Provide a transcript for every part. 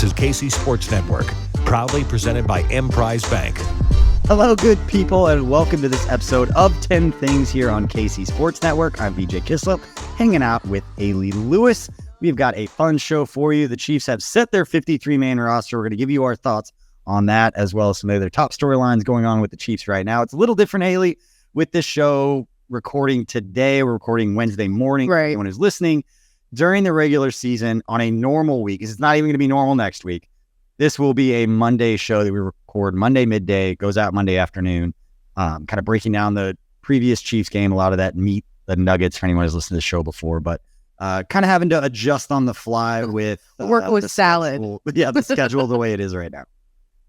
is KC Sports Network, proudly presented by Emprise Bank. Hello, good people, and welcome to this episode of 10 Things here on KC Sports Network. I'm VJ Kissel, hanging out with Hayley Lewis. We've got a fun show for you. The Chiefs have set their 53-man roster. We're going to give you our thoughts on that, as well as some of their top storylines going on with the Chiefs right now. It's a little different, Hayley, with this show recording today. We're recording Wednesday morning. Right. Anyone who's listening during the regular season on a normal week, because it's not even going to be normal next week. This will be a Monday show that we record Monday midday, goes out Monday afternoon, kind of breaking down the previous Chiefs game, a lot of that meat, the nuggets for anyone who's listened to the show before, but kind of having to adjust on the fly with work with salad. The schedule the way it is right now.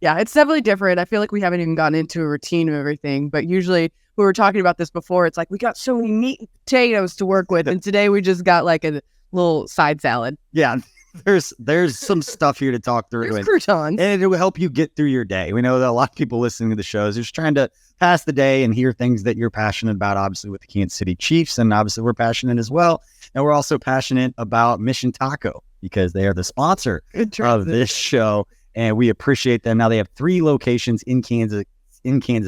Yeah, it's definitely different. I feel like we haven't even gotten into a routine of everything, but usually we were talking about this before. It's like we got so many meat and potatoes to work with, and today we just got like a little side salad. Yeah, there's some stuff here to talk through. There's croutons. And it will help you get through your day. We know that a lot of people listening to the shows are just trying to pass the day and hear things that you're passionate about, obviously with the Kansas City Chiefs, and obviously we're passionate as well. And we're also passionate about Mission Taco because they are the sponsor of this show, and we appreciate them. Now they have 3 locations in Kansas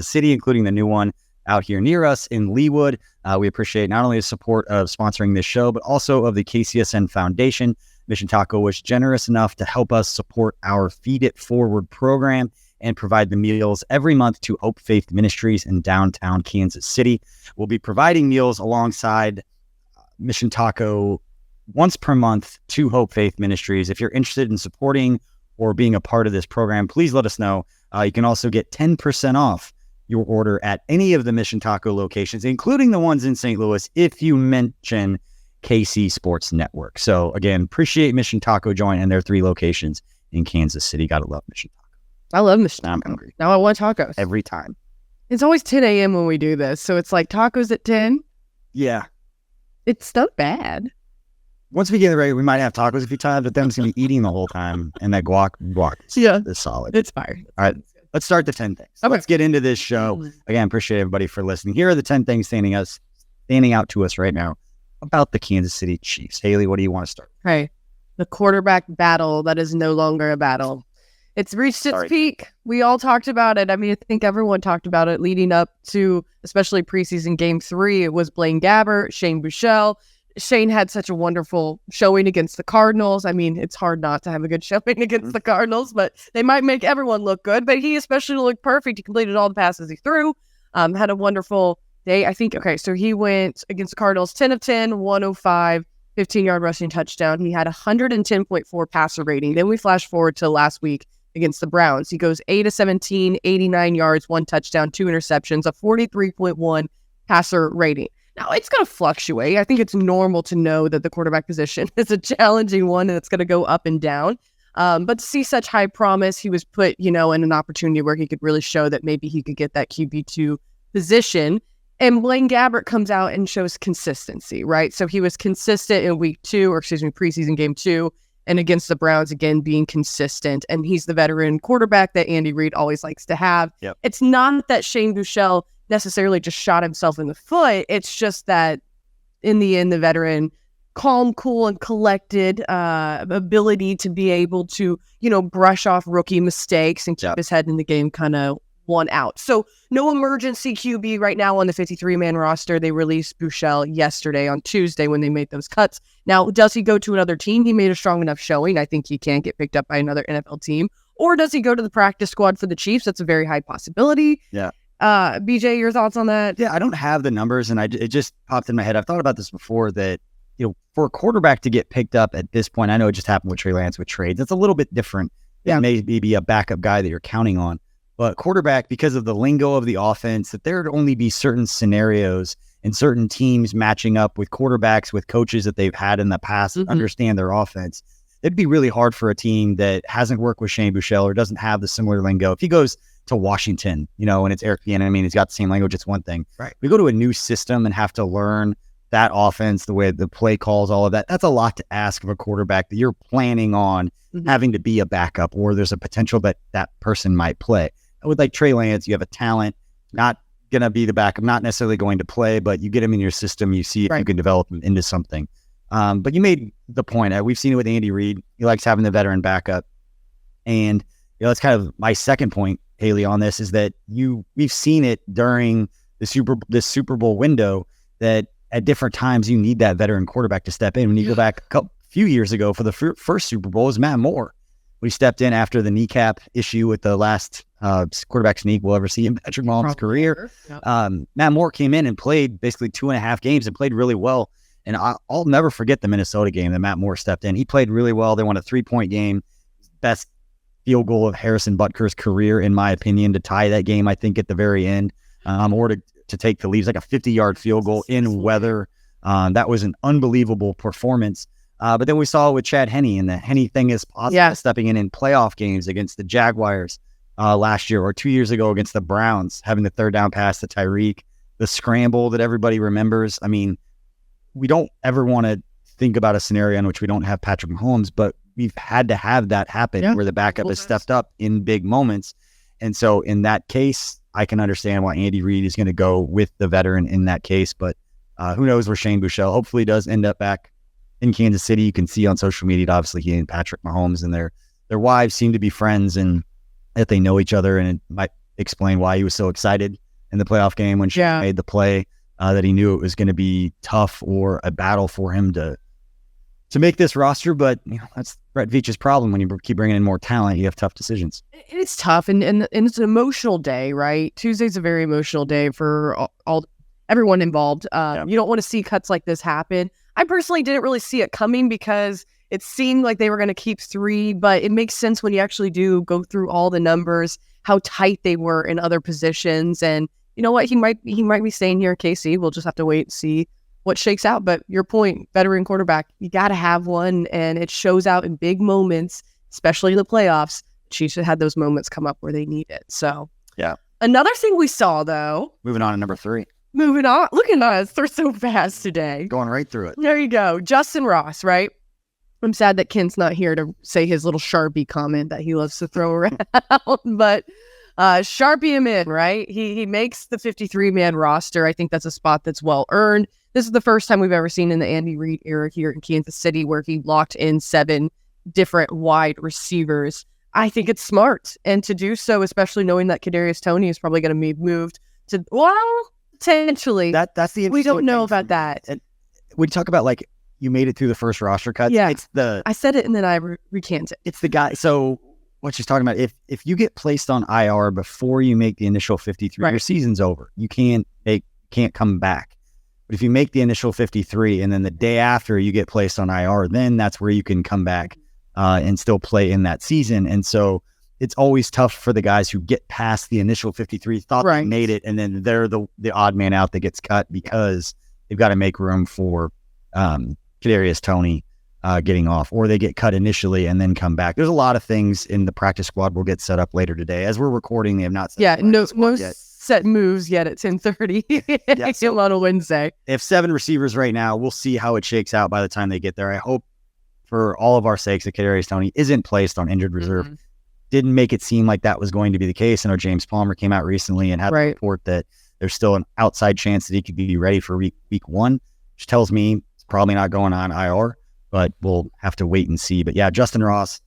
City, including the new one out here near us in Leawood. We appreciate not only the support of sponsoring this show, but also of the KCSN Foundation. Mission Taco was generous enough to help us support our Feed It Forward program and provide the meals every month to Hope Faith Ministries in downtown Kansas City. We'll be providing meals alongside Mission Taco once per month to Hope Faith Ministries. If you're interested in supporting or being a part of this program, please let us know. You can also get 10% off your order at any of the Mission Taco locations, including the ones in St. Louis, if you mention KC Sports Network. So again, appreciate Mission Taco Joint and their 3 locations in Kansas City. Gotta love Mission Taco. I love Mission Taco. I'm hungry. Now I want tacos. Every time. It's always 10 a.m. when we do this, so it's like tacos at 10. Yeah. It's not bad. Once we get ready, we might have tacos a few times, but then I'm going to be eating the whole time, and that guac is solid. It's fire. All right. Let's start the 10 things. Okay. Let's get into this show. Again, appreciate everybody for listening. Here are the 10 things standing out to us right now about the Kansas City Chiefs. Hayley, what do you want to start? Hey, the quarterback battle that is no longer a battle. It's reached its peak. We all talked about it. I mean, I think everyone talked about it leading up to, especially preseason game 3. It was Blaine Gabbert, Shane Buechele. Shane had such a wonderful showing against the Cardinals. I mean, it's hard not to have a good showing against the Cardinals, but they might make everyone look good. But he especially looked perfect. He completed all the passes he threw. Had a wonderful day. I think, so he went against the Cardinals 10 of 10, 105, 15-yard rushing touchdown. He had 110.4 passer rating. Then we flash forward to last week against the Browns. He goes 8 of 17, 89 yards, 1 touchdown, 2 interceptions, a 43.1 passer rating. Now, it's going to fluctuate. I think it's normal to know that the quarterback position is a challenging one and it's going to go up and down. But to see such high promise, he was put, in an opportunity where he could really show that maybe he could get that QB2 position. And Blaine Gabbert comes out and shows consistency, right? So he was consistent in preseason game 2, and against the Browns, again, being consistent. And he's the veteran quarterback that Andy Reid always likes to have. Yep. It's not that Shane Buechele necessarily just shot himself in the foot. It's just that in the end, the veteran, calm, cool, and collected ability to be able to, brush off rookie mistakes and keep his head in the game kind of won out. So no emergency QB right now on the 53-man roster. They released Buechele yesterday on Tuesday when they made those cuts. Now, does he go to another team? He made a strong enough showing. I think he can get picked up by another NFL team. Or does he go to the practice squad for the Chiefs? That's a very high possibility. Yeah. BJ, your thoughts on that? Yeah, I don't have the numbers, and it just popped in my head. I've thought about this before that, for a quarterback to get picked up at this point, I know it just happened with Trey Lance with trades. It's a little bit different. Yeah. It may be a backup guy that you're counting on. But quarterback, because of the lingo of the offense, that there would only be certain scenarios and certain teams matching up with quarterbacks, with coaches that they've had in the past that understand their offense. It'd be really hard for a team that hasn't worked with Shane Buechele or doesn't have the similar lingo. If he goes to Washington, and it's Eric Bieniemy, I mean, he's got the same language, it's one thing. Right. We go to a new system and have to learn that offense, the way the play calls, all of that. That's a lot to ask of a quarterback that you're planning on having to be a backup, or there's a potential that that person might play. With like Trey Lance, you have a talent, not going to be the backup, not necessarily going to play, but you get him in your system, you see if you can develop him into something. But you made the point. We've seen it with Andy Reid. He likes having the veteran backup. And that's kind of my second point, Haley, on this is that we've seen it during this Super Bowl window that at different times you need that veteran quarterback to step in. When you go back a few years ago for the first Super Bowl, it was Matt Moore. We stepped in after the kneecap issue with the last quarterback sneak we'll ever see in Patrick Mahomes' career. Yep. Matt Moore came in and played basically 2.5 games and played really well. And I'll never forget the Minnesota game that Matt Moore stepped in. He played really well. They won a 3-point game. Best field goal of Harrison Butker's career, in my opinion, to tie that game, I think, at the very end. Or to take the lead. It's like a 50-yard field goal in weather. That was an unbelievable performance. But then we saw it with Chad Henne, and the Henne thing is possible, stepping in playoff games against the Jaguars last year or 2 years ago against the Browns, having the third down pass to Tyreek, the scramble that everybody remembers. I mean, we don't ever want to think about a scenario in which we don't have Patrick Mahomes, but we've had to have that happen where the backup has stepped up in big moments. And so in that case, I can understand why Andy Reid is going to go with the veteran in that case. But who knows where Shane Buechele hopefully does end up back in Kansas City. You can see on social media, obviously, he and Patrick Mahomes and their wives seem to be friends and that they know each other. And it might explain why he was so excited in the playoff game when Shane made the play, that he knew it was going to be tough or a battle for him to make this roster. But that's Brett Veach's problem. When you keep bringing in more talent, you have tough decisions. It's tough, and it's an emotional day, right? Tuesday's a very emotional day for everyone involved. You don't want to see cuts like this happen. I personally didn't really see it coming because it seemed like they were going to keep 3, but it makes sense when you actually do go through all the numbers, how tight they were in other positions. And you know what? He might be staying here at KC. We'll just have to wait and see what shakes out. But your point, veteran quarterback, you got to have one, and it shows out in big moments, especially in the playoffs. Chiefs had those moments come up where they need it. So another thing we saw, though. Moving on to number 3. Moving on. Look at us. They're so fast today. Going right through it. There you go. Justin Ross, right? I'm sad that Ken's not here to say his little Sharpie comment that he loves to throw around. But Sharpie him in, right? He makes the 53-man roster. I think that's a spot that's well earned. This is the first time we've ever seen in the Andy Reid era here in Kansas City where he locked in 7 different wide receivers. I think it's smart. And to do so, especially knowing that Kadarius Toney is probably going to be moved to, potentially. That's the we don't know about that. And we talk about like you made it through the first roster cuts. Yeah, I said it and then I recanted. It's the guy. So what she's talking about, if you get placed on IR before you make the initial 53, your season's over. You can't come back. But if you make the initial 53 and then the day after you get placed on IR, then that's where you can come back and still play in that season. And so it's always tough for the guys who get past the initial 53, thought they made it, and then they're the odd man out that gets cut because they've got to make room for Kadarius Toney getting off, or they get cut initially and then come back. There's a lot of things in the practice squad we'll get set up later today. As we're recording, they have not set no set moves yet at 10:30 so on a Wednesday. They have 7 receivers right now. We'll see how it shakes out by the time they get there. I hope for all of our sakes that Kadarius Toney isn't placed on injured reserve. Didn't make it seem like that was going to be the case. I know James Palmer came out recently and had a report that there's still an outside chance that he could be ready for week 1, which tells me it's probably not going on IR, but we'll have to wait and see. But yeah, Justin Ross,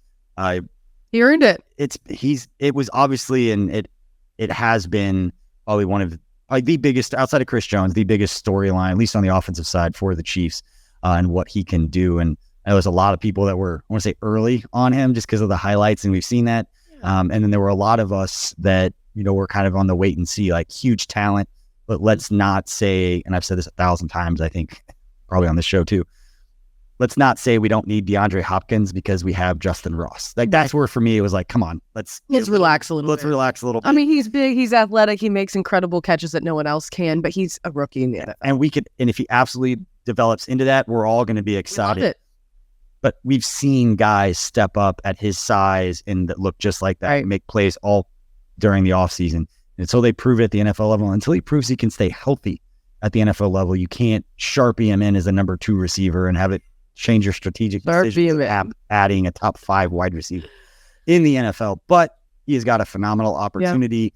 he earned it. It was obviously, and it has been probably one of the biggest, outside of Chris Jones, the biggest storyline, at least on the offensive side for the Chiefs, and what he can do. And there was a lot of people that were, I want to say, early on him just because of the highlights, and we've seen that. And then there were a lot of us that, were kind of on the wait and see, like huge talent, but let's not say, and I've said this 1,000 times, I think probably on this show too, let's not say we don't need DeAndre Hopkins because we have Justin Ross. Like that's where for me it was like, come on, let's relax a little. Let's relax a little bit. I mean, he's big, he's athletic, he makes incredible catches that no one else can, but he's a rookie in the NFL. And if he absolutely develops into that, we're all going to be excited. We love it. But we've seen guys step up at his size and that look just like that, make plays all during the offseason. And so they prove it at the NFL level. Until he proves he can stay healthy at the NFL level, you can't Sharpie him in as a number 2 receiver and have it change your strategic decision adding a top 5 wide receiver in the NFL. But he has got a phenomenal opportunity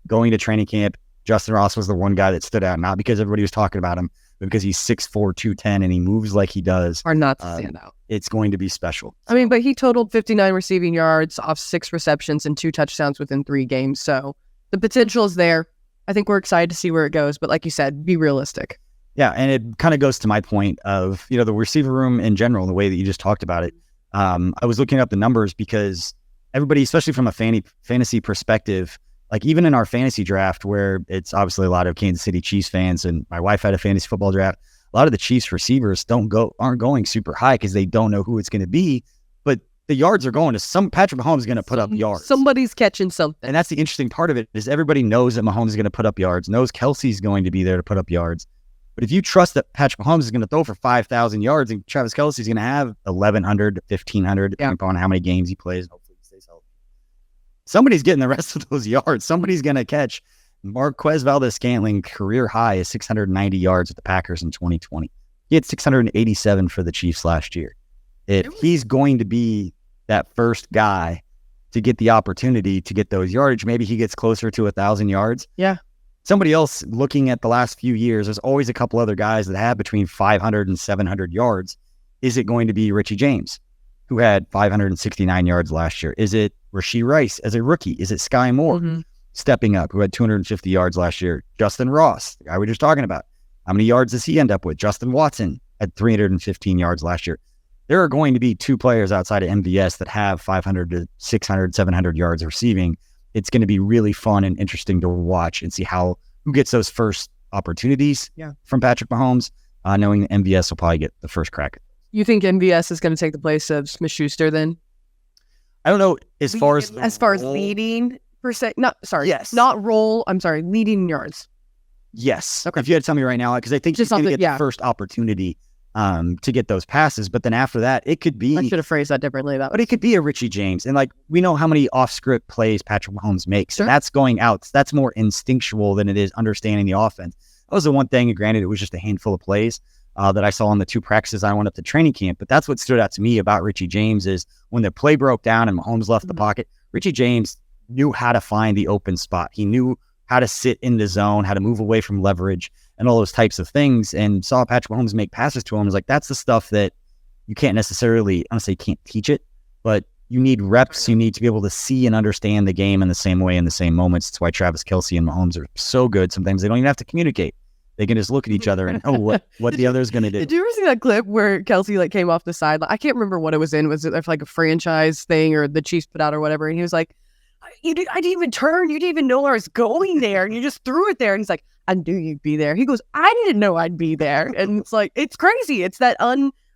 going to training camp. Justin Ross was the one guy that stood out, not because everybody was talking about him, but because he's 6'4", 210, and he moves like he does, Hard not to stand out. It's going to be special. I mean, but he totaled 59 receiving yards off 6 receptions and 2 touchdowns within 3 games. So the potential is there. I think we're excited to see where it goes. But like you said, be realistic. Yeah, and it kind of goes to my point of, the receiver room in general, the way that you just talked about it. I was looking up the numbers because everybody, especially from a fantasy perspective, like even in our fantasy draft, where it's obviously a lot of Kansas City Chiefs fans, and my wife had a fantasy football draft, a lot of the Chiefs receivers aren't going super high because they don't know who it's going to be. But the yards are going to Patrick Mahomes is going to put up yards. Somebody's catching something. And that's the interesting part of it, is everybody knows that Mahomes is going to put up yards, knows Kelsey's going to be there to put up yards. But if you trust that Patrick Mahomes is going to throw for 5,000 yards and Travis Kelce's going to have 1,100 to 1,500, depending upon how many games he plays, and hopefully he stays healthy, somebody's getting the rest of those yards. Somebody's going to catch. Marquez Valdez-Scantling career high is 690 yards with the Packers in 2020. He had 687 for the Chiefs last year. If he's going to be that first guy to get the opportunity to get those yardage, maybe he gets closer to 1,000 yards. Yeah. Somebody else looking at the last few years, there's always a couple other guys that have between 500 and 700 yards. Is it going to be Richie James, who had 569 yards last year? Is it Rashee Rice as a rookie? Is it Sky Moore stepping up, who had 250 yards last year? Justin Ross, the guy we were just talking about. How many yards does he end up with? Justin Watson had 315 yards last year. There are going to be 2 players outside of MVS that have 500 to 600, 700 yards receiving. It's going to be really fun and interesting to watch and see who gets those first opportunities from Patrick Mahomes, knowing that MVS will probably get the first crack. You think MVS is going to take the place of Smith-Schuster then? I don't know as far as leading per se. Yes. Not role. I'm sorry, leading yards. Yes. Okay. If you had to tell me right now, because I think he's going to get the first opportunity to get those passes, but then after that, it could be. I should have phrased that differently. But it could be a Richie James, and like we know how many off-script plays Patrick Mahomes makes. Sure. That's going out. That's more instinctual than it is understanding the offense. That was the one thing. And granted, it was just a handful of plays that I saw in the 2 practices I went up to training camp. But that's what stood out to me about Richie James is when the play broke down and Mahomes left the pocket. Richie James knew how to find the open spot. He knew how to sit in the zone, how to move away from leverage, and all those types of things, and saw Patrick Mahomes make passes to him. It was like, that's the stuff that you can't necessarily, I don't say you can't teach it, but you need reps. You need to be able to see and understand the game in the same way in the same moments. That's why Travis Kelce and Mahomes are so good. Sometimes they don't even have to communicate. They can just look at each other and know what the other is going to do. Did you ever see that clip where Kelce came off the side? I can't remember what it was in. Was it like a franchise thing or the Chiefs put out or whatever? And he was like, I didn't even turn. You didn't even know I was going there. And you just threw it there. And he's like, I knew you'd be there. He goes, I didn't know I'd be there. And it's like, it's crazy. It's that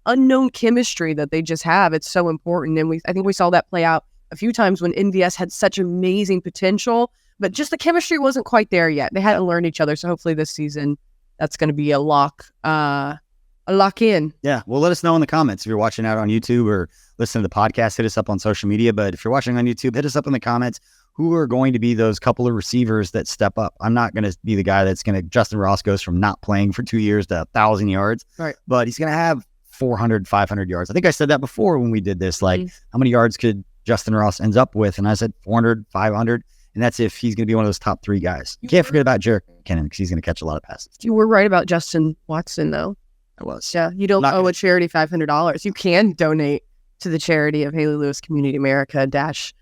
unknown chemistry that they just have. It's so important. And I think we saw that play out a few times when NVS had such amazing potential, but just the chemistry wasn't quite there yet. They hadn't learned each other. So hopefully this season, that's going to be a lock in. Yeah. Well, let us know in the comments if you're watching out on YouTube or listening to the podcast. Hit us up on social media. But if you're watching on YouTube, hit us up in the comments. Who are going to be those couple of receivers that step up? I'm not going to be the guy that's going to, Justin Ross goes from not playing for 2 years to 1,000 yards, right? But he's going to have 400, 500 yards. I think I said that before when we did this, like how many yards could Justin Ross ends up with? And I said 400, 500. And that's if he's going to be one of those top 3 guys. You can't forget about Jerick McKinnon because he's going to catch a lot of passes. You were right about Justin Watson, though. I was. Yeah. You don't owe a charity $500. You can donate to the charity of Hayley Lewis Community America dash.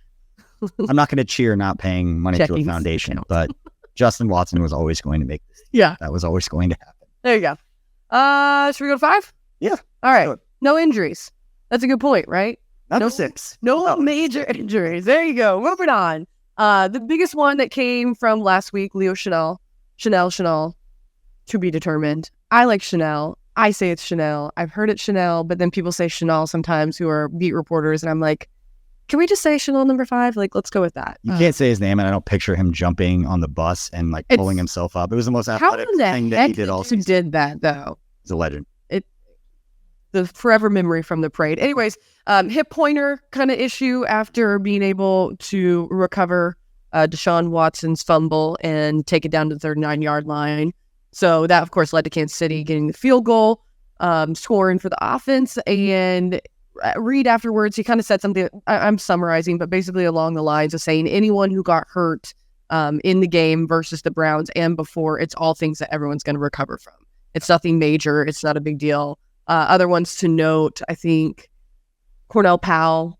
I'm not going to cheer not paying money to a foundation, but Justin Watson was always going to make this. Yeah. That was always going to happen. There you go. Should we go to 5? Yeah. All right. No injuries. That's a good point, right? No 6. No major injuries. There you go. Moving on. The biggest one that came from last week, Leo Chanel, to be determined. I like Chanel. I say it's Chanel. I've heard it Chanel, but then people say Chanel sometimes who are beat reporters, and I'm like, can we just say Chanel number 5? Let's go with that. You can't say his name, and I don't picture him jumping on the bus and pulling himself up. It was the most athletic thing that he did all season. Who did that, though? He's a legend. The forever memory from the parade. Anyways, hip pointer kind of issue after being able to recover Deshaun Watson's fumble and take it down to the 39-yard line. So that, of course, led to Kansas City getting the field goal, scoring for the offense. And Reed afterwards, he kind of said something, I'm summarizing, but basically along the lines of saying anyone who got hurt in the game versus the Browns and before, it's all things that everyone's going to recover from. It's nothing major. It's not a big deal. Other ones to note, I think Cornell Powell,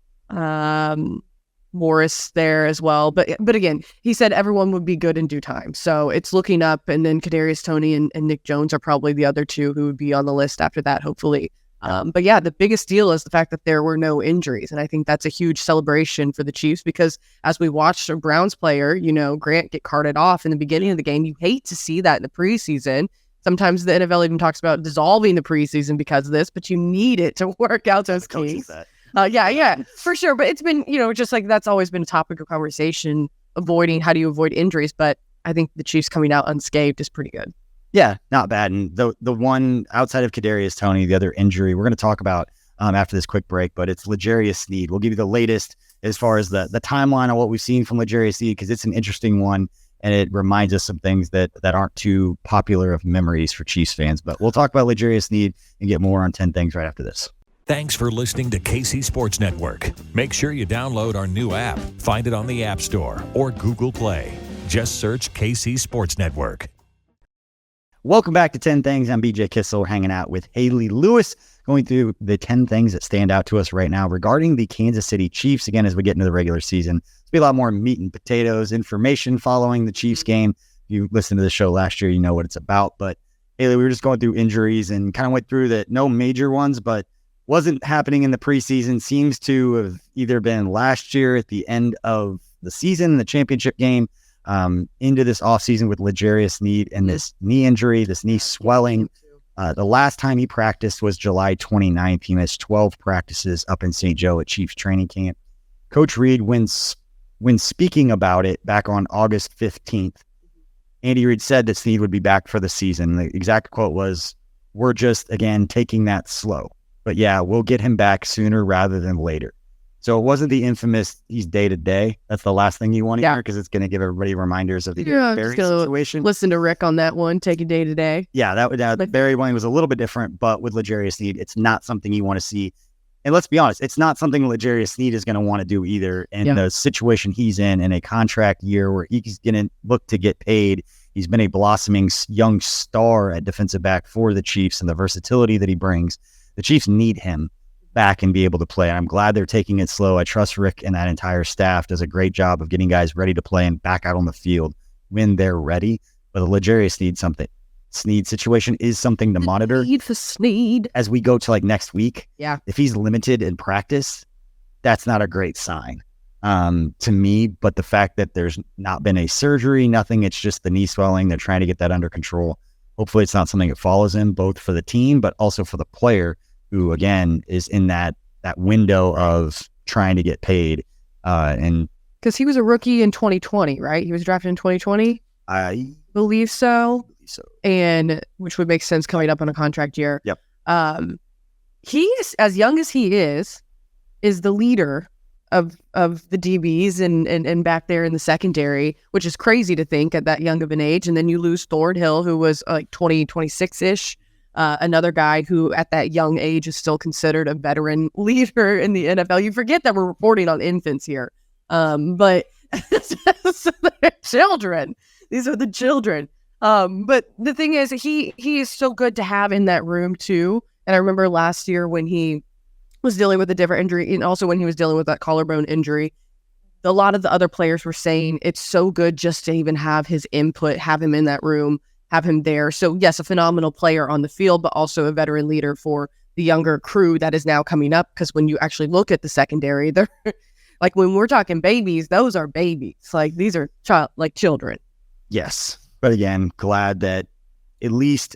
Morris there as well. But again, he said everyone would be good in due time. So it's looking up, and then Kadarius Toney and Nick Jones are probably the other two who would be on the list after that, hopefully. But yeah, the biggest deal is the fact that there were no injuries. And I think that's a huge celebration for the Chiefs, because as we watched a Browns player, Grant, get carted off in the beginning of the game, you hate to see that in the preseason. Sometimes the NFL even talks about dissolving the preseason because of this, but you need it to work out those games. Yeah, for sure. But it's been, just like that's always been a topic of conversation, how do you avoid injuries? But I think the Chiefs coming out unscathed is pretty good. Yeah, not bad. And the one outside of Kadarius Toney, the other injury we're going to talk about after this quick break, but it's L'Jarius Sneed. We'll give you the latest as far as the timeline on what we've seen from L'Jarius Sneed, because it's an interesting one, and it reminds us some things that aren't too popular of memories for Chiefs fans. But we'll talk about L'Jarius Sneed and get more on 10 things right after this. Thanks for listening to KC Sports Network. Make sure you download our new app. Find it on the App Store or Google Play. Just search KC Sports Network. Welcome back to 10 Things. I'm BJ Kissel, hanging out with Hayley Lewis, going through the 10 things that stand out to us right now regarding the Kansas City Chiefs. Again, as we get into the regular season, there'll be a lot more meat and potatoes information following the Chiefs game. If you listened to the show last year, you know what it's about. But Hayley, we were just going through injuries and kind of went through that. No major ones, but wasn't happening in the preseason. Seems to have either been last year at the end of the season, the championship game, into this offseason with L'Jarius Sneed and this knee injury, this knee swelling. The last time he practiced was July 29th. He missed 12 practices up in St. Joe at Chiefs training camp. Coach Reid, when speaking about it back on August 15th, Andy Reid said that Sneed would be back for the season. The exact quote was, "We're just, again, taking that slow. But yeah, we'll get him back sooner rather than later." So it wasn't the infamous he's day to day. That's the last thing you want to hear, because it's going to give everybody reminders of the Barry situation. Listen to Rick on that one. Take it day to day. Yeah, that Barry one was a little bit different, but with L'Jarius Sneed, it's not something you want to see. And let's be honest, it's not something L'Jarius Sneed is going to want to do either. And the situation he's in a contract year where he's going to look to get paid. He's been a blossoming young star at defensive back for the Chiefs, and the versatility that he brings. The Chiefs need him back and be able to play. I'm glad they're taking it slow. I trust Rick and that entire staff does a great job of getting guys ready to play and back out on the field when they're ready. But the L'Jarius Sneed situation is something to monitor. Need for Sneed as we go to like next week. Yeah. If he's limited in practice, that's not a great sign to me. But the fact that there's not been a surgery, nothing, it's just the knee swelling. They're trying to get that under control. Hopefully it's not something that follows him, both for the team, but also for the player, who, again, is in that window of trying to get paid. And because he was a rookie in 2020, right? He was drafted in 2020? I believe so. And which would make sense coming up on a contract year. Yep. He is, as young as he is the leader of the DBs and back there in the secondary, which is crazy to think at that young of an age. And then you lose Thornhill, who was like 26-ish. Another guy who at that young age is still considered a veteran leader in the NFL. You forget that we're reporting on infants here. But they're children. These are the children. But the thing is, he is so good to have in that room too. And I remember last year when he was dealing with a different injury, and also when he was dealing with that collarbone injury, a lot of the other players were saying it's so good just to even have his input, have him in that room, have him there. So yes, a phenomenal player on the field, but also a veteran leader for the younger crew that is now coming up. Because when you actually look at the secondary, they're like, when we're talking babies, those are babies. Like, these are children. Yes. But again, glad that at least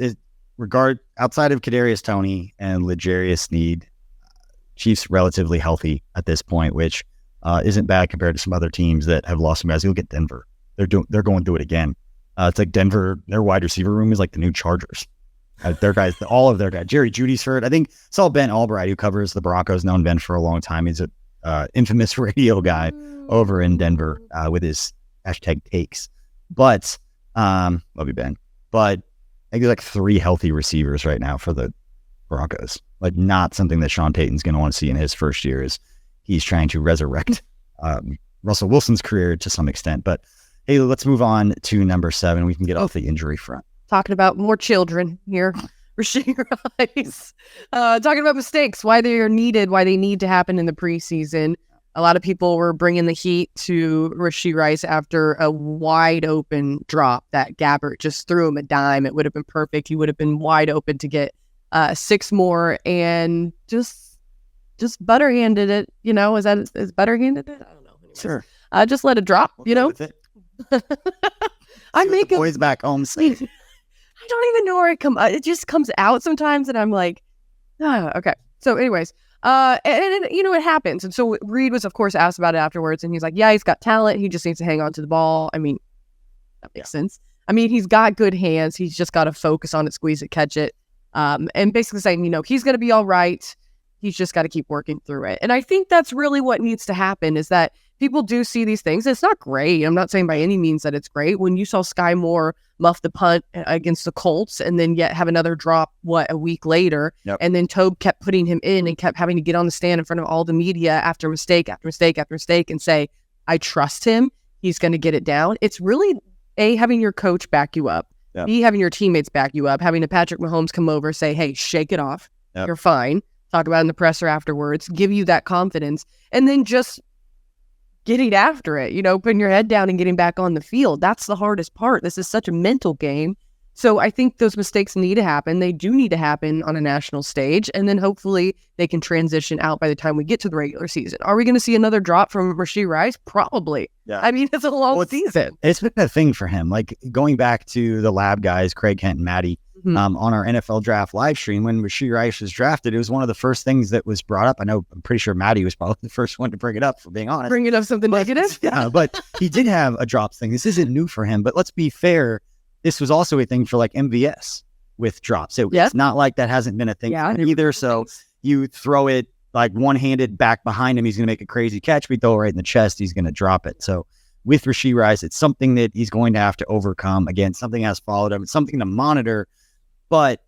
outside of Kadarius Toney and L'Jarius Sneed, Chiefs relatively healthy at this point, which isn't bad compared to some other teams that have lost some guys. You look at Denver. They're going through it again. It's like Denver, their wide receiver room is like the new Chargers. Their guys, all of their guys. Jerry Jeudy's hurt. I think saw Ben Albright, who covers the Broncos, known Ben for a long time. He's a infamous radio guy over in Denver with his #takes. But love you, Ben. But I think there's like 3 healthy receivers right now for the Broncos. Like, not something that Sean Payton's going to want to see in his first year, is he's trying to resurrect Russell Wilson's career to some extent. But hey, let's move on to number 7. We can get off the injury front. talking about more children here. Rasheed Rice. Talking about mistakes, why they are needed, why they need to happen in the preseason. A lot of people were bringing the heat to Rasheed Rice after a wide open drop that Gabbert just threw him a dime. It would have been perfect. He would have been wide open to get 6 more and just butterhanded it. Is butterhanded it? I don't know. Anyways, Sure. Just let it drop, With it. I make the boys back home. I don't even know where it just comes out sometimes, and I'm like, okay. So, anyways, and it happens. And so Reed was, of course, asked about it afterwards, and he's like, yeah, he's got talent. He just needs to hang on to the ball. I mean, that makes sense. I mean, he's got good hands. He's just got to focus on it, squeeze it, catch it, and basically saying, he's going to be all right. He's just got to keep working through it. And I think that's really what needs to happen is that people do see these things. It's not great. I'm not saying by any means that it's great. When you saw Sky Moore muff the punt against the Colts and then yet have another drop, a week later, and then Tobe kept putting him in and kept having to get on the stand in front of all the media after mistake after mistake after mistake and say, I trust him. He's going to get it down. It's really, A, having your coach back you up, B, having your teammates back you up, having a Patrick Mahomes come over, say, hey, shake it off. You're fine. Talk about it in the presser afterwards, give you that confidence, and then just getting after it, putting your head down and getting back on the field. That's the hardest part. This is such a mental game. So I think those mistakes need to happen. They do need to happen on a national stage. And then hopefully they can transition out by the time we get to the regular season. Are we going to see another drop from Rasheed Rice? Probably. Yeah. I mean, it's a long season. It's been a thing for him. Like going back to the lab guys, Craig, Kent, and Maddie, on our NFL draft live stream, when Rasheed Rice was drafted, it was one of the first things that was brought up. I'm pretty sure Maddie was probably the first one to bring it up, for being honest. Bring it up something negative? Yeah, but he did have a drops thing. This isn't new for him, but let's be fair. This was also a thing for like MVS with drops. It's not like that hasn't been a thing either. So you throw it like one-handed back behind him, he's going to make a crazy catch. We throw it right in the chest, he's going to drop it. So with Rasheed Rice, it's something that he's going to have to overcome. Again, something has followed him. It's something to monitor. But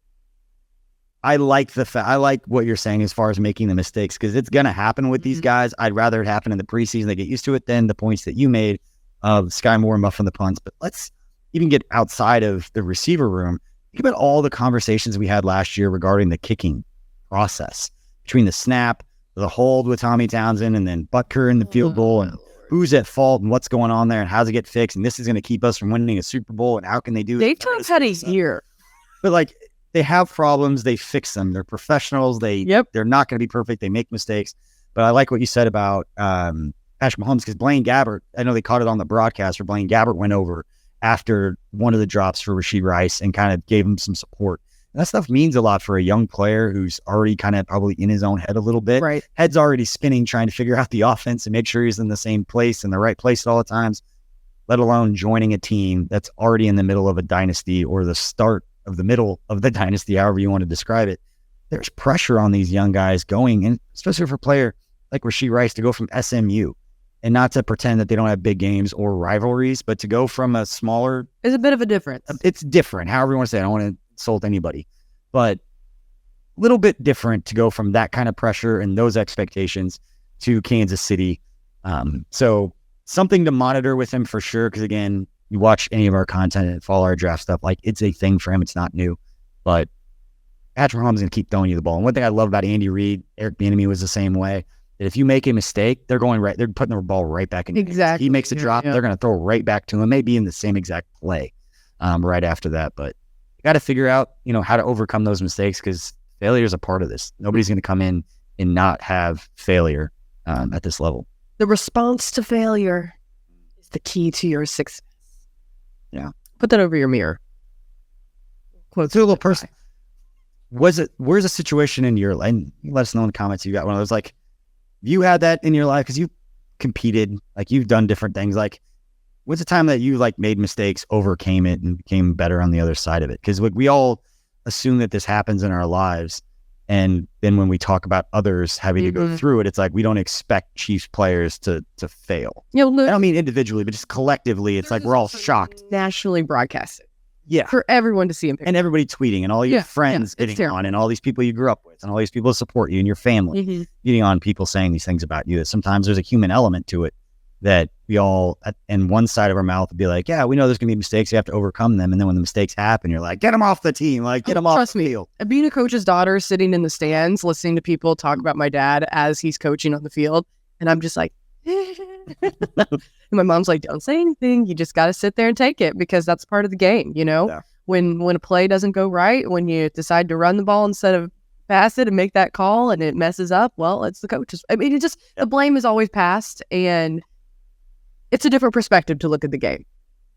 I like I like what you're saying as far as making the mistakes, because it's going to happen with these guys. I'd rather it happen in the preseason. They get used to it than the points that you made of Sky Moore muffing the punts. But let's even get outside of the receiver room. Think about all the conversations we had last year regarding the kicking process between the snap, the hold with Tommy Townsend, and then Butker in the field goal, and who's at fault and what's going on there and how's it get fixed. And this is going to keep us from winning a Super Bowl. And how can they do it? They've had a year. But like, they have problems, they fix them. They're professionals. They're not going to be perfect. They make mistakes. But I like what you said about Patrick Mahomes, because Blaine Gabbert, I know they caught it on the broadcast where Blaine Gabbert went over after one of the drops for Rasheed Rice and kind of gave him some support. And that stuff means a lot for a young player who's already kind of probably in his own head a little bit. Right. Head's already spinning, trying to figure out the offense and make sure he's in the same place, in the right place at all the times, let alone joining a team that's already in the middle of a dynasty or the start of the middle of the dynasty, however you want to describe it. There's pressure on these young guys going, and especially for a player like Rasheed Rice, to go from SMU and not to pretend that they don't have big games or rivalries, but to go from a smaller... There's a bit of a difference. It's different, however you want to say it. I don't want to insult anybody, but a little bit different to go from that kind of pressure and those expectations to Kansas City. So something to monitor with him for sure, because again, you watch any of our content and follow our draft stuff, like it's a thing for him. It's not new, but Patrick Mahomes is going to keep throwing you the ball. And one thing I love about Andy Reid, Eric Bieniemy was the same way, that if you make a mistake, they're putting the ball right back in. Exactly. He makes a drop, they're going to throw right back to him, maybe in the same exact play right after that. But you got to figure out, how to overcome those mistakes, because failure is a part of this. Nobody's going to come in and not have failure at this level. The response to failure is the key to your success. Yeah. Put that over your mirror. Quote to a little person. Where's a situation in your life? And let us know in the comments you got one of those, like, you had that in your life because you competed, like you've done different things. Like, what's the time that you like made mistakes, overcame it, and became better on the other side of it? Because we all assume that this happens in our lives. And then when we talk about others having to go through it, it's like we don't expect Chiefs players to fail. I don't mean individually, but just collectively. It's like we're all shocked. Nationally broadcasted. Yeah. For everyone to see him. And everybody tweeting, and all your friends getting on, and all these people you grew up with, and all these people that support you and your family getting on, people saying these things about you. That sometimes there's a human element to it that we all, in one side of our mouth, would be like, yeah, we know there's going to be mistakes. You have to overcome them. And then when the mistakes happen, you're like, get them off the team. Like, get them off the field. Being a coach's daughter, sitting in the stands, listening to people talk about my dad as he's coaching on the field. And I'm just like, and my mom's like, don't say anything. You just got to sit there and take it because that's part of the game. You know, when a play doesn't go right, when you decide to run the ball instead of pass it and make that call and it messes up, well, it's the coach's. I mean, the blame is always passed, and it's a different perspective to look at the game.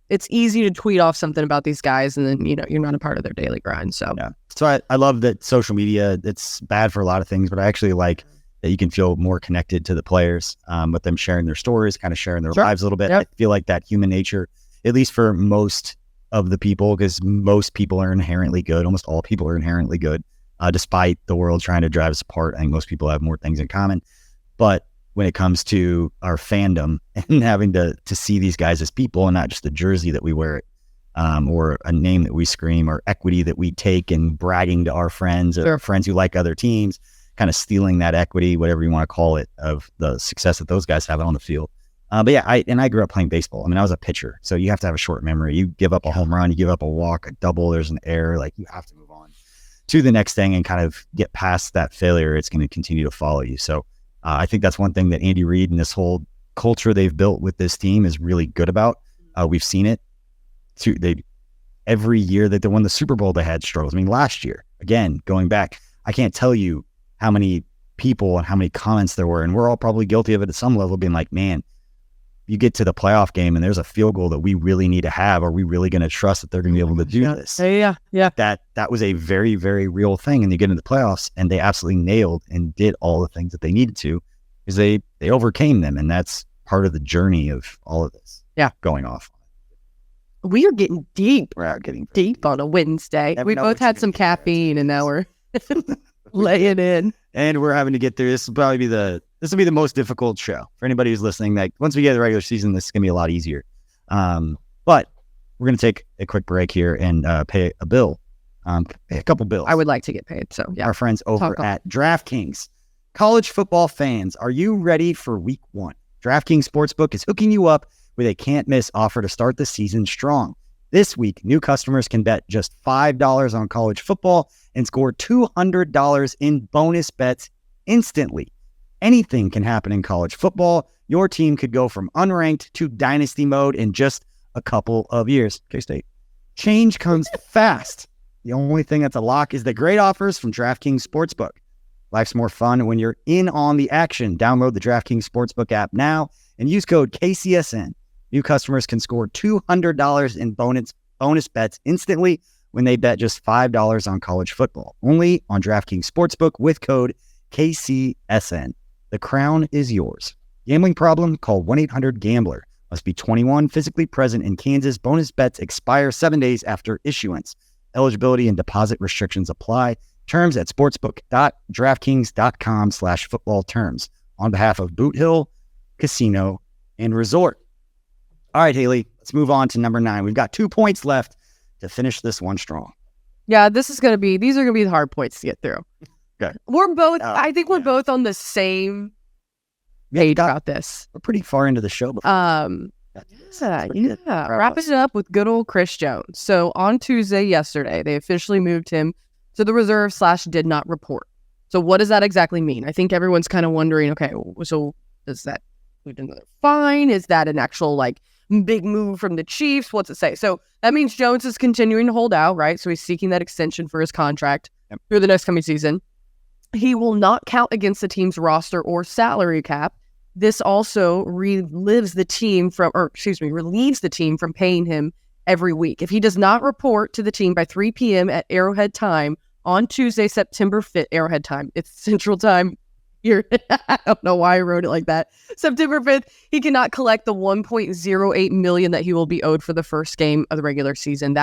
It's easy to tweet off something about these guys and then, you're not a part of their daily grind. So, So I love that social media, it's bad for a lot of things, but I actually like that you can feel more connected to the players with them sharing their stories, kind of sharing their lives a little bit. I feel like that human nature, at least for most of the people, because most people are inherently good. Almost all people are inherently good, despite the world trying to drive us apart. I think most people have more things in common. But when it comes to our fandom and having to see these guys as people and not just a jersey that we wear, or a name that we scream, or equity that we take and bragging to our friends or friends who like other teams, kind of stealing that equity, whatever you want to call it, of the success that those guys have on the field. But yeah, I grew up playing baseball. I mean, I was a pitcher, so you have to have a short memory. You give up a home run, you give up a walk, a double, there's an error, like you have to move on to the next thing and kind of get past that failure. It's going to continue to follow you. So I think that's one thing that Andy Reid and this whole culture they've built with this team is really good about. We've seen it. Every year that they won the Super Bowl, they had struggles. I mean, last year, again, going back, I can't tell you how many people and how many comments there were, and we're all probably guilty of it at some level, being like, man, you get to the playoff game and there's a field goal that we really need to have. Are we really going to trust that they're going to be able to do this? Yeah. That was a very, very real thing. And you get into the playoffs and they absolutely nailed and did all the things that they needed to, because they overcame them. And that's part of the journey of all of this. Going off. We are getting deep. We're getting deep on a Wednesday. We both had some caffeine and now we're laying in. And we're having to get through. This will be the most difficult show for anybody who's listening. Like, once we get to the regular season, this is going to be a lot easier. But we're going to take a quick break here and pay a bill. Pay a couple bills. I would like to get paid. So yeah. Our friends over at DraftKings. College football fans, are you ready for week 1? DraftKings Sportsbook is hooking you up with a can't-miss offer to start the season strong. This week, new customers can bet just $5 on college football and score $200 in bonus bets instantly. Anything can happen in college football. Your team could go from unranked to dynasty mode in just a couple of years. K-State. Change comes fast. The only thing that's a lock is the great offers from DraftKings Sportsbook. Life's more fun when you're in on the action. Download the DraftKings Sportsbook app now and use code KCSN. New customers can score $200 in bonus bets instantly when they bet just $5 on college football. Only on DraftKings Sportsbook with code KCSN. The crown is yours. Gambling problem? Call 1-800-GAMBLER. Must be 21, physically present in Kansas. Bonus bets expire 7 days after issuance. Eligibility and deposit restrictions apply. Terms at sportsbook.draftkings.com/football terms. On behalf of Boot Hill Casino and Resort. All right, Hayley, let's move on to number 9. We've got 2 points left to finish this one strong. Yeah, these are going to be the hard points to get through. Okay. We're both, I think we're both on the same page about this. We're pretty far into the show before. Wrapping it up with good old Chris Jones. So on Tuesday, yesterday, they officially moved him to the reserve / did not report. So what does that exactly mean? I think everyone's kind of wondering, okay, so does that include another fine? Is that an actual big move from the Chiefs? What's it say? So that means Jones is continuing to hold out, right? So he's seeking that extension for his contract through the next coming season. He will not count against the team's roster or salary cap. This also relieves the team from paying him every week. If he does not report to the team by 3 p.m. at Arrowhead time on Tuesday, September 5th, Arrowhead time, it's Central Time here. I don't know why I wrote it like that. September 5th, he cannot collect the $1.08 million that he will be owed for the first game of the regular season.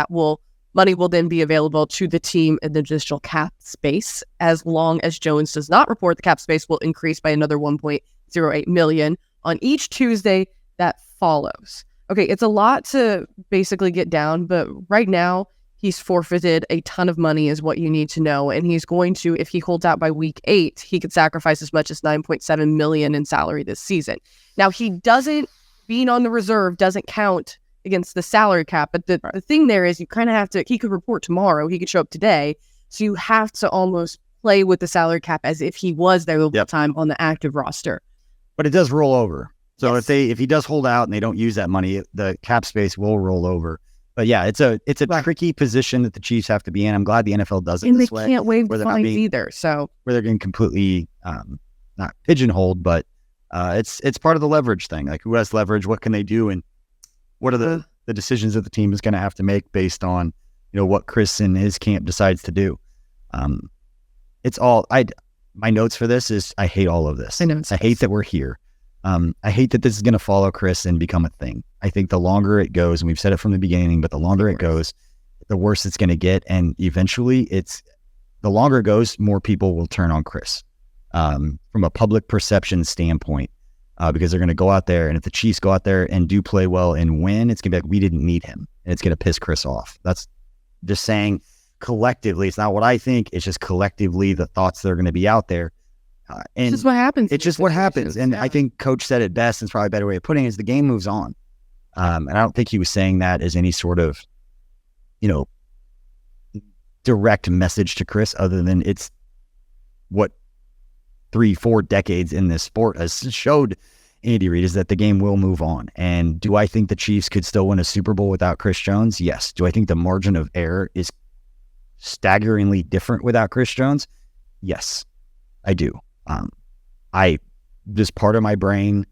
Money will then be available to the team in the additional cap space. As long as Jones does not report, the cap space will increase by another $1.08 million on each Tuesday that follows. Okay, it's a lot to basically get down, but right now he's forfeited a ton of money is what you need to know. And he's going to, if he holds out by week 8, he could sacrifice as much as $9.7 million in salary this season. Now, he doesn't being on the reserve doesn't count against the salary cap. But the thing there is you kind of have to, he could report tomorrow, he could show up today. So you have to almost play with the salary cap as if he was there the whole time on the active roster. But it does roll over. So if he does hold out and they don't use that money, the cap space will roll over. But yeah, it's a tricky position that the Chiefs have to be in. I'm glad the NFL does it and this they way. Can't waive the fines either. So where they're getting completely not pigeonholed, but it's part of the leverage thing. Like, who has leverage? What can they do? And what are the decisions that the team is going to have to make based on, what Chris and his camp decides to do? It's all my notes for this is I hate all of this. I hate that we're here. I hate that this is going to follow Chris and become a thing. I think the longer it goes, and we've said it from the beginning, but the longer it goes, the worse it's going to get. And eventually the longer it goes, more people will turn on Chris from a public perception standpoint, because they're going to go out there. And if the Chiefs go out there and do play well and win, it's going to be like, we didn't need him. And it's going to piss Chris off. That's just saying collectively. It's not what I think. It's just collectively the thoughts that are going to be out there. And it's just what happens. It's just what happens. And I think Coach said it best, and it's probably a better way of putting it, is the game moves on. And I don't think he was saying that as any sort of, direct message to Chris, other than it's what 3-4 decades in this sport has showed Andy Reid, is that the game will move on. And do I think the Chiefs could still win a Super Bowl without Chris Jones? Yes. Do I think the margin of error is staggeringly different without Chris Jones? Yes, I do. I just, part of my brain,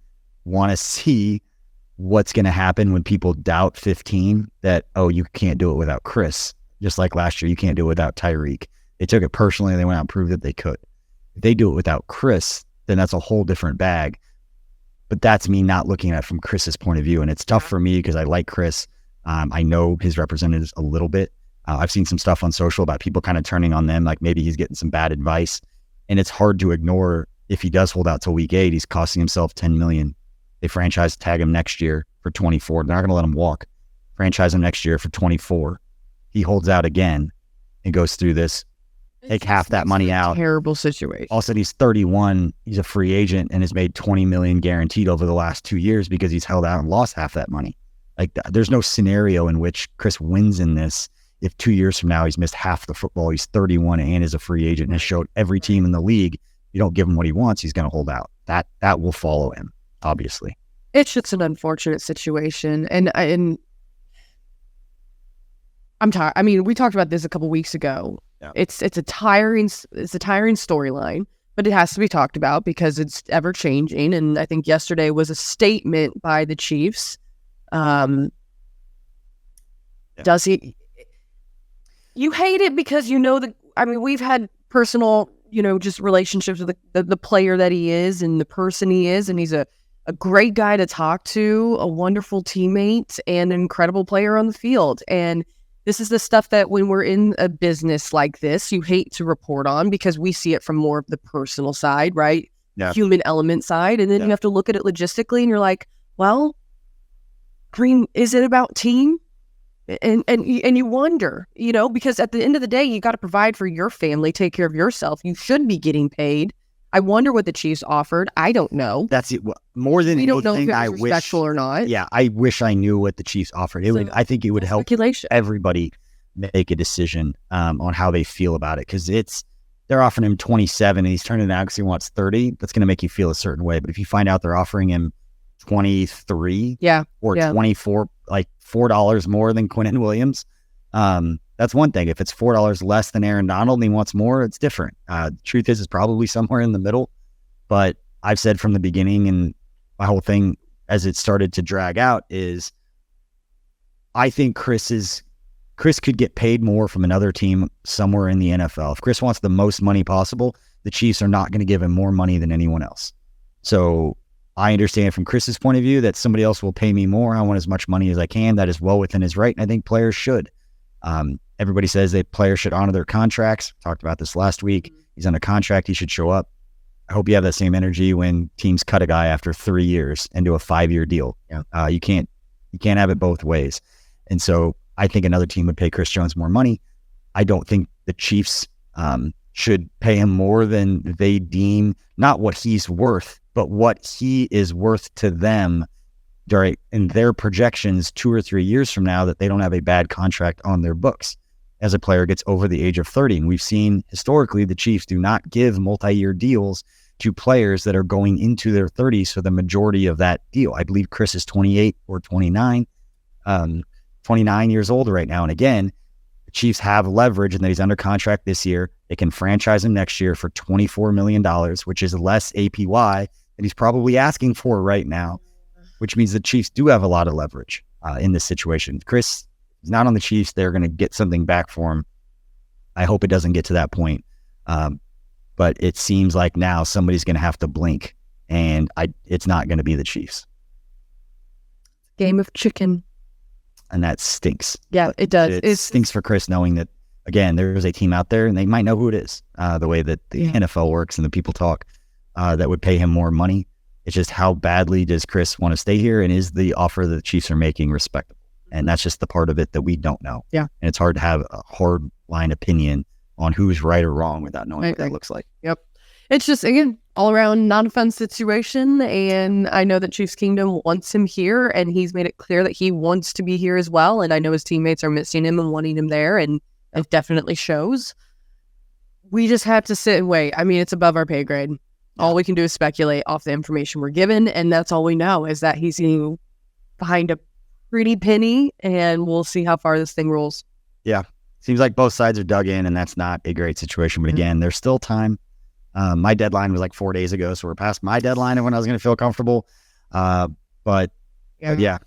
want to see what's going to happen when people doubt 15 that, oh, you can't do it without Chris. Just like last year, you can't do it without Tyreek. They took it personally. They went out and proved that they could. If they do it without Chris, then that's a whole different bag. But that's me not looking at it from Chris's point of view. And it's tough for me because I like Chris. I know his representatives a little bit. I've seen some stuff on social about people kind of turning on them, like maybe he's getting some bad advice. And it's hard to ignore. If he does hold out till week 8, he's costing himself $10 million. They franchise tag him next year for 24. They're not going to let him walk. Franchise him next year for 24. He holds out again and goes through this. Take half that money out. Terrible situation. All of a sudden, he's 31. He's a free agent and has made $20 million guaranteed over the last 2 years because he's held out and lost half that money. Like, there's no scenario in which Chris wins in this if 2 years from now he's missed half the football. He's 31 and is a free agent and has showed every team in the league, you don't give him what he wants, he's going to hold out. That will follow him, obviously. It's just an unfortunate situation, and I'm tired. I mean, we talked about this a couple weeks ago. Yeah. It's a tiring storyline, but it has to be talked about because it's ever changing. And I think yesterday was a statement by the Chiefs. Does he? You hate it because we've had personal, just relationships with the player that he is and the person he is, and he's a great guy to talk to, a wonderful teammate, and an incredible player on the field. And this is the stuff that when we're in a business like this, you hate to report on because we see it from more of the personal side, right? Yeah. Human element side. And then you have to look at it logistically and you're like, well, is it about team? And you wonder, because at the end of the day, you got to provide for your family, take care of yourself. You should be getting paid. I wonder what the Chiefs offered. I don't know. That's it. More than anything, we don't know if it was respectful or not. Yeah, I wish I knew what the Chiefs offered. I think it would help everybody make a decision on how they feel about it, because they're offering him 27 and he's turning it out because he wants 30. That's going to make you feel a certain way. But if you find out they're offering him 23, or 24, like $4 more than Quinnen Williams, that's one thing. If it's $4 less than Aaron Donald and he wants more, it's different. The truth is, it's probably somewhere in the middle. But I've said from the beginning, and my whole thing as it started to drag out, is I think Chris could get paid more from another team somewhere in the NFL. If Chris wants the most money possible, the Chiefs are not going to give him more money than anyone else. So I understand from Chris's point of view that somebody else will pay me more. I want as much money as I can. That is well within his right, and I think players should. Everybody says players should honor their contracts. Talked about this last week. He's on a contract. He should show up. I hope you have that same energy when teams cut a guy after 3 years into a 5-year deal. You can't have it both ways. And so I think another team would pay Chris Jones more money. I don't think the Chiefs should pay him more than they deem, not what he's worth, but what he is worth to them in their projections 2 or 3 years from now that they don't have a bad contract on their books as a player gets over the age of 30. And we've seen historically the Chiefs do not give multi-year deals to players that are going into their 30s for the majority of that deal. I believe Chris is 28 or 29, 29 years old right now. And again, the Chiefs have leverage and that he's under contract this year. They can franchise him next year for $24 million, which is less APY than he's probably asking for right now, which means the Chiefs do have a lot of leverage in this situation. Chris is not on the Chiefs. They're going to get something back for him. I hope it doesn't get to that point. But it seems like now somebody's going to have to blink, and it's not going to be the Chiefs. Game of chicken. And that stinks. Yeah, it does. It stinks for Chris knowing that, again, there's a team out there, and they might know who it is, the way that the NFL works and the people talk, that would pay him more money. It's just how badly does Chris want to stay here, and is the offer that the Chiefs are making respectable? And that's just the part of it that we don't know. Yeah. And it's hard to have a hard line opinion on who's right or wrong without knowing what that looks like. Yep. It's just, again, all around not a fun situation. And I know that Chiefs Kingdom wants him here, and he's made it clear that he wants to be here as well. And I know his teammates are missing him and wanting him there, and it definitely shows. We just have to sit and wait. I mean, it's above our pay grade. All we can do is speculate off the information we're given, and that's all we know is that he's behind a pretty penny, and we'll see how far this thing rolls. Yeah. Seems like both sides are dug in, and that's not a great situation. But again, there's still time. My deadline was like 4 days ago, so we're past my deadline of when I was going to feel comfortable. But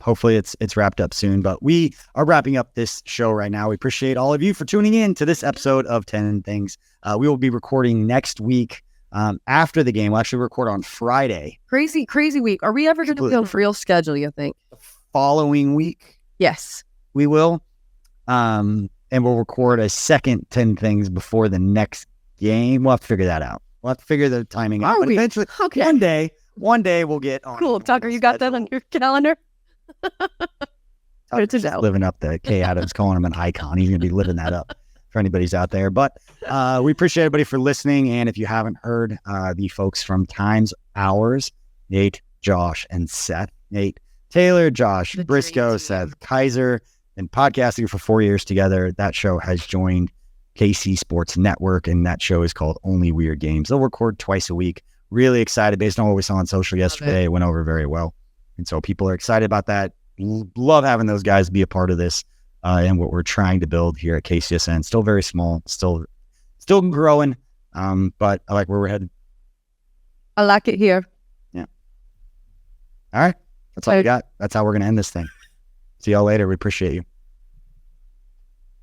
hopefully it's wrapped up soon. But we are wrapping up this show right now. We appreciate all of you for tuning in to this episode of 10 Things. We will be recording next week after the game. We'll actually record on Friday. Crazy week. Are we ever going to be on a real schedule, you think? The following week? Yes. We will. And we'll record a second 10 Things before the next game. We'll have to figure that out. We'll have to figure the timing out. But eventually, one day we'll get on. Cool. Tucker, you got that on your calendar? Tucker's just living up the Kay Adams, calling him an icon. He's going to be living that up for anybody's out there. But we appreciate everybody for listening. And if you haven't heard the folks from Times Hours, Nate, Josh, and Seth. Nate, Taylor, Josh, Briscoe, Seth, Kaiser, and podcasting for 4 years together. That show has joined KC Sports Network, and that show is called Only Weird Games. They'll record twice a week. Really excited based on what we saw on social yesterday. It went over very well. And so people are excited about that. Love having those guys be a part of this and what we're trying to build here at KCSN. Still very small, still growing, but I like where we're headed. I like it here. Yeah. All right. That's all we got. That's how we're going to end this thing. See y'all later. We appreciate you.